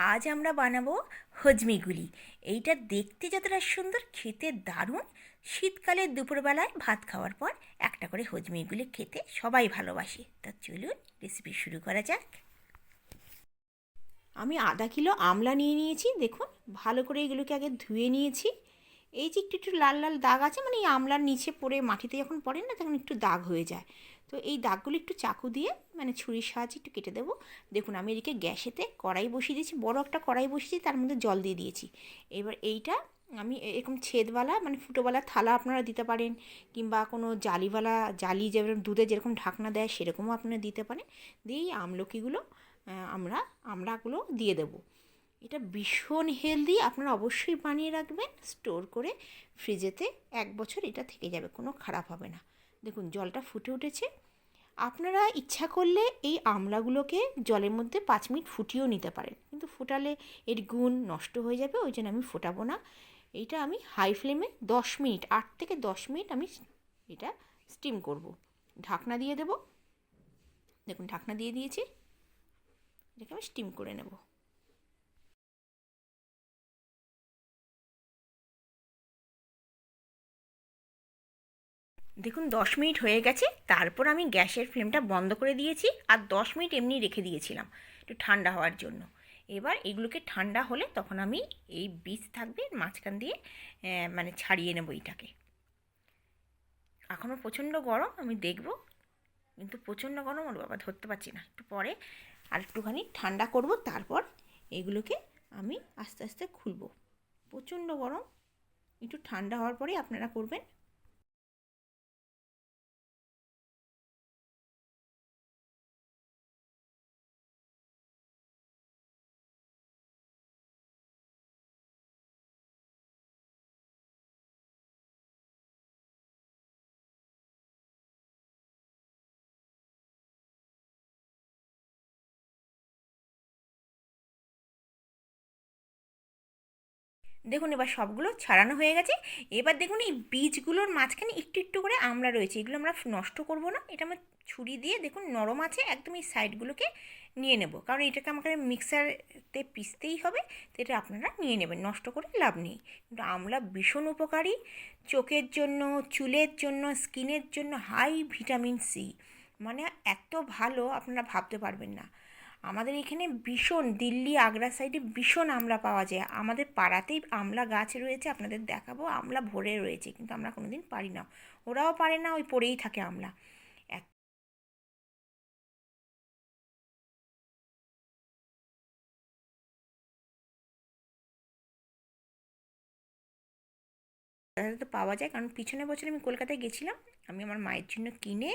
আজ আমরা বানাবো হজমিগুলি। এইটা দেখতে যতটা সুন্দর, খেতে দারুণ। শীতকালে দুপুরবেলায় ভাত খাওয়ার পর একটা করে হজমিগুলি খেতে সবাই ভালোবাসে। তা চলুন রেসিপি শুরু করা যাক। আমি আধা কিলো আমলা নিয়ে নিয়েছি। দেখুন, ভালো করে এগুলোকে আগে ধুয়ে নিয়েছি। এই যে একটু একটু লাল লাল দাগ আছে, মানে এই আমলার নিচে পড়ে মাটিতে যখন পড়ে না, তখন একটু দাগ হয়ে যায়। তো এই দাগগুলো একটু চাকু দিয়ে, মানে ছুরির সাহায্যে একটু কেটে দেবো। দেখুন, আমি এদিকে গ্যাসেতে কড়াই বসিয়ে দিয়েছি, বড় একটা কড়াই বসিয়েছি, তার মধ্যে জল দিয়ে দিয়েছি। এবার এইটা আমি এরকম ছেদওয়ালা, মানে ফুটোওয়ালা থালা আপনারা দিতে পারেন, কিংবা কোনো জালিওয়ালা, জালি যেরকম দুধে যেরকম ঢাকনা দেয় সেরকমও আপনারা দিতে পারেন। দিয়ে এই আমলকিগুলো আমড়াগুলো দিয়ে দেবো। এটা ভীষণ হেলদি, আপনারা অবশ্যই বানিয়ে রাখবেন, স্টোর করে ফ্রিজেতে 1 বছর এটা থেকে যাবে, কোনো খারাপ হবে না। দেখুন, জলটা ফুটে উঠেছে। আপনারা ইচ্ছা করলে এই আমলাগুলোকে জলের মধ্যে 5 মিনিট ফুটিয়েও নিতে পারেন, কিন্তু ফোটালে এর গুণ নষ্ট হয়ে যাবে, ওই জন্য আমি ফোটাবো না। এইটা আমি হাই ফ্লেমে 10 মিনিট, 8 থেকে 10 মিনিট আমি এটা স্টিম করব। ঢাকনা দিয়ে দেব। দেখুন, ঢাকনা দিয়ে দিয়েছি। এটাকে আমি স্টিম করে নেব। দেখুন, 10 মিনিট হয়ে গেছে। তারপর আমি গ্যাসের ফ্লেমটা বন্ধ করে দিয়েছি, আর 10 মিনিট এমনি রেখে দিয়েছিলাম একটু ঠান্ডা হওয়ার জন্য। এবার এগুলোকে ঠান্ডা হলে তখন আমি এই বীজ থাকবে মাঝখান দিয়ে, মানে ছাড়িয়ে নেব এইটাকে। এখনও প্রচণ্ড গরম, আমি দেখব, কিন্তু প্রচণ্ড গরম, ওর বাবা ধরতে পারছি না। একটু পরে আর একটুখানি ঠান্ডা করব, তারপর এগুলোকে আমি আস্তে আস্তে খুলব। প্রচণ্ড গরম, একটু ঠান্ডা হওয়ার পরেই আপনারা করবেন। দেখুন, এবার সবগুলো ছাড়ানো হয়ে গেছে। এবার দেখুন, এই বীজগুলোর মাঝখানে একটু একটু করে আমলা রয়েছে, এগুলো আমরা নষ্ট করব না। এটা আমরা ছুরি দিয়ে, দেখুন নরম আছে একদম, এই সাইডগুলোকে নিয়ে নেব, কারণ এটাকে আমাকে মিক্সারতে পিসতেই হবে। তো এটা আপনারা নিয়ে নেবেন, নষ্ট করে লাভ নেই। কিন্তু আমলা ভীষণ উপকারী, চোখের জন্য, চুলের জন্য, স্কিনের জন্য, হাই ভিটামিন সি। মানে এত ভালো আপনারা ভাবতে পারবেন না। আমাদের এখানে ভীষণ, দিল্লি আগ্রা সাইডে ভীষণ আমলা পাওয়া যায়। আমাদের পাড়াতেই আমলা গাছ রয়েছে, আপনাদের দেখাবো, আমলা ভরে রয়েছে, কিন্তু আমরা কোনোদিন পারি না। ওরাও পারে না, ওই পড়েই থাকে আমলা। তো পাওয়া যায়, কারণ পিছনের বছর আমি কলকাতায় গেছিলাম, আমি আমার মায়ের জন্য কিনে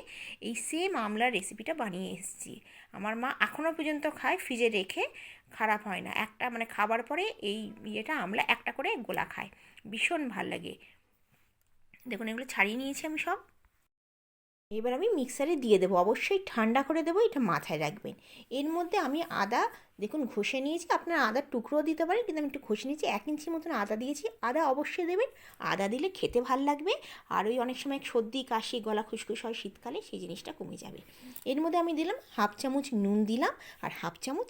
এই সেম আমলার রেসিপিটা বানিয়ে এসেছি। আমার মা এখনও পর্যন্ত খায়, ফ্রিজে রেখে, খারাপ হয় না। একটা মানে খাবার পরে এই ইয়েটা আমলা একটা করে গোলা খায়, ভীষণ ভাল লাগে। দেখুন, এগুলো ছাড়িয়ে নিয়েছি আমি সব। এবার আমি মিক্সারে দিয়ে দেবো, অবশ্যই ঠান্ডা করে দেবো, এটা মাথায় রাখবেন। এর মধ্যে আমি আদা, দেখুন ঘষে নিয়েছি, আপনার আদার টুকরোও দিতে পারেন, কিন্তু আমি একটু ঘষে নিয়েছি, 1 ইঞ্চি মতন আদা দিয়েছি। আদা অবশ্যই দেবেন, আদা দিলে খেতে ভাল লাগবে। আর ওই অনেক সময় সর্দি কাশি, গলা খুসখুস হয় শীতকালে, সেই জিনিসটা কমে যাবে। এর মধ্যে আমি দিলাম 1/2 চামচ নুন দিলাম, আর 1/2 চামচ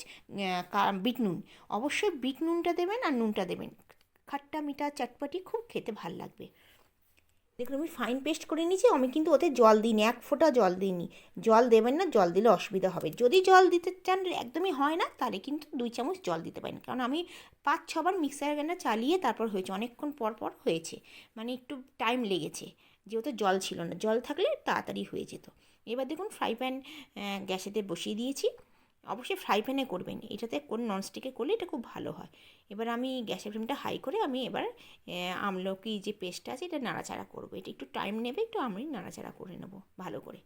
বিট নুন। অবশ্যই বিট নুনটা দেবেন আর নুনটা দেবেন, খাট্টা মিঠা চটপটি খুব খেতে ভাল লাগবে। দেখুন, আমি ফাইন পেস্ট করে নিয়েছি, আমি কিন্তু ওতে জল দিইনি, 1 ফোঁটা জল দিইনি। জল দেবেন না, জল দিলে অসুবিধা হবে। যদি জল দিতে চান, একদমই হয় না, তাহলে কিন্তু 2 চামচ জল দিতে পারেন, কারণ আমি 5-6 বার মিক্সার গ্রাইন্ডার চালিয়ে তারপর হয়েছে, অনেকক্ষণ পর পর হয়েছে, মানে একটু টাইম লেগেছে, যেহেতু জল ছিল না। জল থাকলে তাড়াতাড়ি হয়ে যেত। এবার দেখুন, ফ্রাই প্যান গ্যাসেতে বসিয়ে দিয়েছি। অবশ্যই ফ্রাই প্যানে করবেন, এটাতে কোন ননস্টিকে করলে এটা খুব ভালো হয়। এবার আমি গ্যাসের ফ্লেমটা হাই করে আমি এবার আমলকি যে পেস্টটা আছে এটা নাড়াচাড়া করবো। এটা একটু টাইম নেবে, একটু আমি নাড়াচাড়া করে নেবো ভালো করে।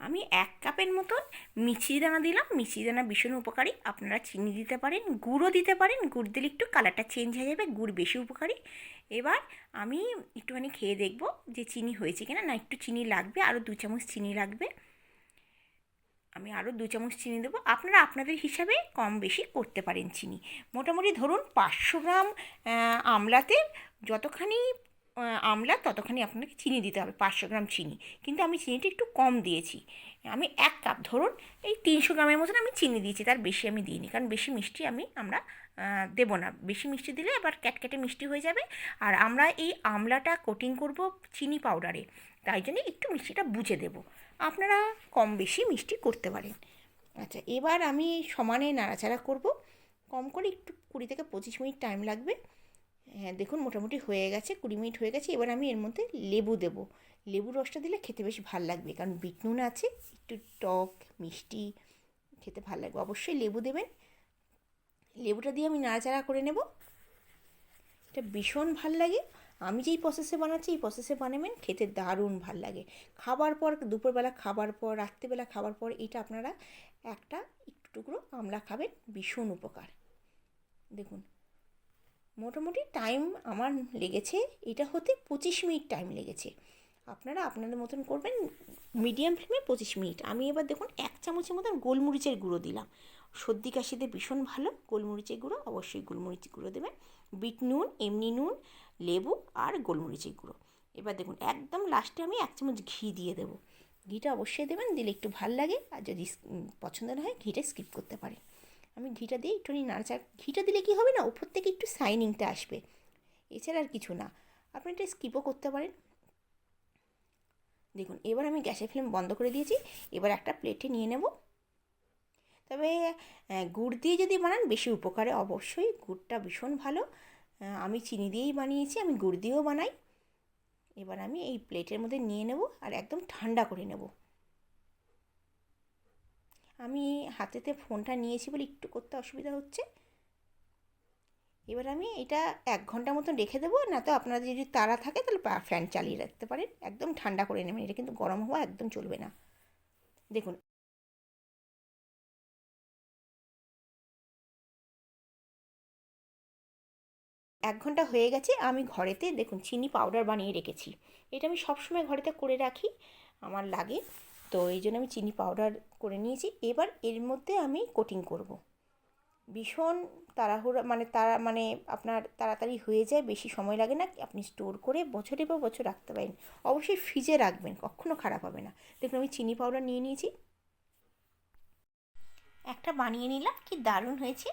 আমি 1 কাপের মতন মিছরি দানা দিলাম। মিছরি দানা ভীষণ উপকারী, আপনারা চিনি দিতে পারেন, গুড়ও দিতে পারেন। গুড় দিলে একটু কালারটা চেঞ্জ হয়ে যাবে, গুড় বেশি উপকারী। এবার আমি একটুখানি খেয়ে দেখবো যে চিনি হয়েছে কিনা। না, একটু চিনি লাগবে, আরও 2 চামচ চিনি লাগবে। আমি আরও 2 চামচ চিনি দেবো, আপনারা আপনাদের হিসাবে কম বেশি করতে পারেন চিনি। মোটামুটি ধরুন 500 গ্রাম আমলাতে যতখানি আমলা ততখানি আপনাকে চিনি দিতে হবে, 500 গ্রাম চিনি। কিন্তু আমি চিনিটা একটু কম দিয়েছি। আমি 1 কাপ, ধরুন এই 300 গ্রামের মতন আমি চিনি দিয়েছি, তার বেশি আমি দিইনি, কারণ বেশি মিষ্টি আমরা দেবো না। বেশি মিষ্টি দিলে আবার ক্যাটক্যাটে মিষ্টি হয়ে যাবে। আর আমরা এই আমলাটা কোটিং করব চিনি পাউডারে, তাই জন্য একটু মিষ্টিটা বুঝে দেব। আপনারা কম বেশি মিষ্টি করতে পারেন। আচ্ছা, এবার আমি সমানে নাড়াচাড়া করব। কম করে একটু 20 থেকে 25 মিনিট টাইম লাগবে। হ্যাঁ, দেখুন মোটামুটি হয়ে গেছে, 20 মিনিট হয়ে গেছে। এবার আমি এর মধ্যে লেবু দেব। লেবুর রসটা দিলে খেতে বেশ ভাল লাগবে, কারণ বিট নুন আছে, একটু টক মিষ্টি, খেতে ভাল লাগবে। অবশ্যই লেবু দেবেন। লেবুটা দিয়ে আমি নাড়াচাড়া করে নেব। এটা ভীষণ ভাল লাগে। আমি যেই প্রসেসে বানাচ্ছি এই প্রসেসে বানাবেন, খেতে দারুণ ভাল লাগে। খাবার পর, দুপুরবেলা খাবার পর, রাত্রিবেলা খাবার পর এটা আপনারা একটা একটু টুকরো আমলা খাবেন, ভীষণ উপকার। দেখুন মোটামুটি টাইম আমার লেগেছে এটা হতে 25 মিনিট টাইম লেগেছে। আপনারা আপনাদের মতন করবেন, মিডিয়াম ফ্লেমে 25 মিনিট। আমি এবার দেখুন 1 চামচের মতন গোলমরিচের গুঁড়ো দিলাম। সর্দি কাশিতে ভীষণ ভালো গোলমরিচের গুঁড়ো, অবশ্যই গোলমরিচের গুঁড়ো দেবেন। বিট নুন, এমনি নুন, লেবু আর গোলমরিচের গুঁড়ো। এবার দেখুন একদম লাস্টে আমি 1 চামচ ঘি দিয়ে দেবো। ঘিটা অবশ্যই দেবেন, দিলে একটু ভাল লাগে। আর যদি পছন্দ না হয় ঘিটা স্কিপ করতে পারেন। আমি ঘিটা দিয়ে একটুখানি নাড়াচাড়া, ঘিটা দিলে কী হবে না, উপর থেকে একটু শাইনিংটা আসবে, এছাড়া আর কিছু না। আপনি এটা স্কিপও করতে পারেন। দেখুন এবার আমি গ্যাসের ফ্লেম বন্ধ করে দিয়েছি। এবার একটা প্লেটে নিয়ে নেব। তবে গুড় দিয়ে যদি বানান বেশি উপকারে, অবশ্যই গুড়টা ভীষণ ভালো। আমি চিনি দিয়েই বানিয়েছি, আমি গুড় দিয়েও বানাই। এবার আমি এই প্লেটের মধ্যে নিয়ে নেব আর একদম ঠান্ডা করে নেব। আমি হাতেতে ফোনটা নিয়েছি বলে একটু করতে অসুবিধা হচ্ছে। এবার আমি এটা 1 ঘন্টা মতন রেখে দেবো, না তো আপনাদের যদি তাড়া থাকে তাহলে ফ্যান চালিয়ে রাখতে পারেন। একদম ঠান্ডা করে নেবেন, এটা কিন্তু গরম হওয়া একদম চলবে না। দেখুন 1 ঘন্টা হয়ে গেছে। আমি ঘরেতে দেখুন চিনি পাউডার বানিয়ে রেখেছি। এটা আমি সবসময় ঘরেতে করে রাখি, আমার লাগে। তো এই জন্য আমি চিনি পাউডার করে নিয়েছি। এবার এর মধ্যে আমি কোটিং করব। ভীষণ তাড়াহুড়ো, মানে আপনার তাড়াতাড়ি হয়ে যায়, বেশি সময় লাগে না। আপনি স্টোর করে বছরের পর বছর রাখতে পারেন। অবশ্যই ফ্রিজে রাখবেন, কখনো খারাপ হবে না। দেখুন আমি চিনি পাউডার নিয়ে নিয়েছি, একটা বানিয়ে নিলাম, কি দারুণ হয়েছে।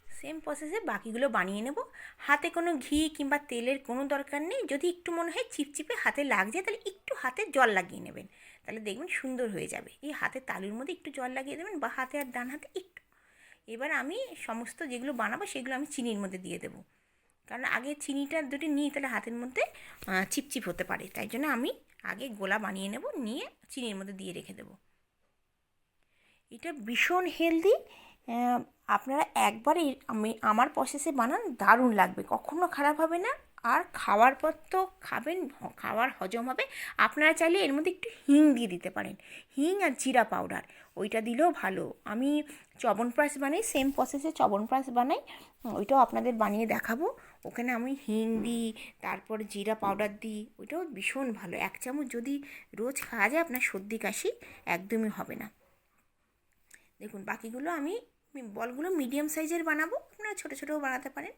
সেম প্রসেসে বাকিগুলো বানিয়ে নেব। হাতে কোনো ঘি কিংবা তেলের কোনো দরকার নেই। যদি একটু মনে হয় চিপচিপে হাতে লাগছে, তাহলে একটু হাতে জল লাগিয়ে নেবেন, তাহলে দেখবেন সুন্দর হয়ে যাবে। এই হাতের তালুর মধ্যে একটু জল লাগিয়ে দেবেন, বা হাতে আর ডান হাতে একটু। এবার আমি সমস্ত যেগুলো বানাবো সেগুলো আমি চিনির মধ্যে দিয়ে দেবো, কারণ আগে চিনিটা যদি নিই তাহলে হাতের মধ্যে চিপচিপ হতে পারে। তাই জন্য আমি আগে গোলা বানিয়ে নেব, নিয়ে চিনির মধ্যে দিয়ে রেখে দেবো। এটা ভীষণ হেলদি। আপনারা একবার আমার প্রসেসে বানান, দারুণ লাগবে, কখনো খারাপ হবে না। আর খাওয়ার পর তো খাবেন, খাওয়ার হজম হবে। আপনারা চাইলে এর মধ্যে একটু হিং দিয়ে দিতে পারেন, হিং আর জিরা পাউডার, ওইটা দিলেও ভালো। আমি চবনপ্রাশ বানাই, সেম প্রসেসে চবনপ্রাশ বানাই, ওইটাও আপনাদের বানিয়ে দেখাবো। ওখানে আমি হিং দিই, তারপর জিরা পাউডার দিই, ওইটাও ভীষণ ভালো। 1 চামচ যদি রোজ খাওয়া যায়, আপনার সর্দি কাশি একদমই হবে না। দেখুন বাকিগুলো আমি বলগুলো মিডিয়াম সাইজের বানাবো, আপনারা ছোটো ছোটোও বানাতে পারেন।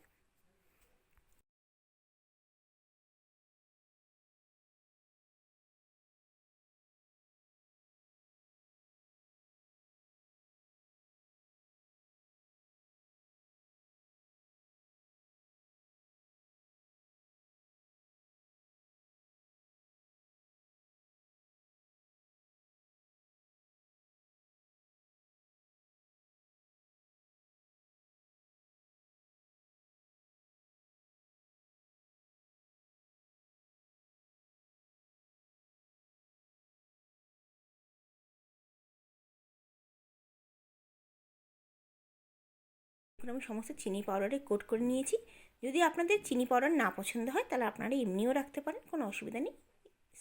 এখন আমি সমস্ত চিনি পাউডারে কোট করে নিয়েছি। যদি আপনাদের চিনি পাউডার না পছন্দ হয় তাহলে আপনারা এমনিও রাখতে পারেন, কোনো অসুবিধা নেই।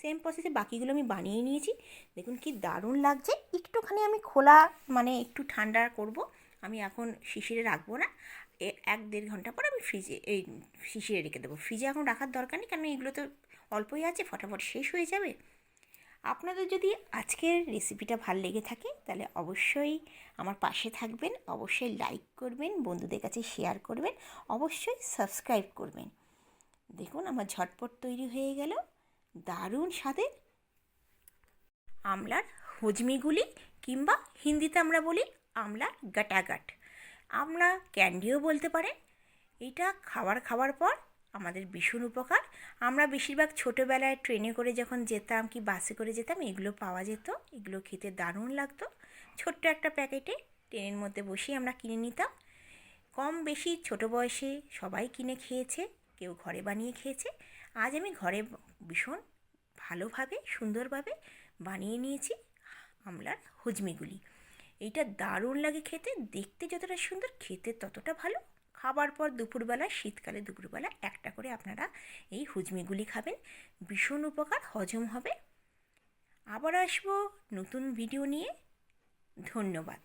সেম প্রসেসে বাকিগুলো আমি বানিয়ে নিয়েছি। দেখুন কি দারুণ লাগছে। একটুখানি আমি খোলা, মানে একটু ঠান্ডা করব। আমি এখন শিশিরে রাখবো না, 1-1.5 ঘন্টা পর আমি এই শিশিরে রেখে দেবো। ফ্রিজে এখন রাখার দরকার নেই, কারণ এগুলো তো অল্পই আছে, ফটাফট শেষ হয়ে যাবে। আপনাদের যদি আজকের রেসিপিটা ভালো লেগে থাকে তাহলে অবশ্যই আমার পাশে থাকবেন, অবশ্যই লাইক করবেন, বন্ধুদের কাছে শেয়ার করবেন, অবশ্যই সাবস্ক্রাইব করবেন। দেখুন আমার ঝটপট তৈরি হয়ে গেল দারুণ স্বাদের আমলার হজমিগুলি, কিংবা হিন্দিতে আমরা বলি আমলার গাটাগাট, আমরা ক্যান্ডিও বলতে পারেন। এটা খাওয়ার পর আমাদের ভীষণ উপকার। আমরা বেশিরভাগ ছোটোবেলায় ট্রেনে করে যখন যেতাম কি বাসে করে যেতাম এগুলো পাওয়া যেত, এগুলো খেতে দারুণ লাগতো। ছোট্ট একটা প্যাকেটে ট্রেনের মধ্যে বসেই আমরা কিনে নিতাম। কম বেশি ছোটো বয়সে সবাই কিনে খেয়েছে, কেউ ঘরে বানিয়ে খেয়েছে। আজ আমি ঘরে ভীষণ ভালোভাবে সুন্দরভাবে বানিয়ে নিয়েছি আমলার হজমিগুলি। এইটা দারুণ লাগে খেতে, দেখতে যতটা সুন্দর খেতে ততটা ভালো। খাবার পর দুপুরবেলা, শীতকালে দুপুরবেলা একটা করে আপনারা এই হুজমিগুলি খাবেন, ভীষণ উপকার, হজম হবে। আবার আসবো নতুন ভিডিও নিয়ে। ধন্যবাদ।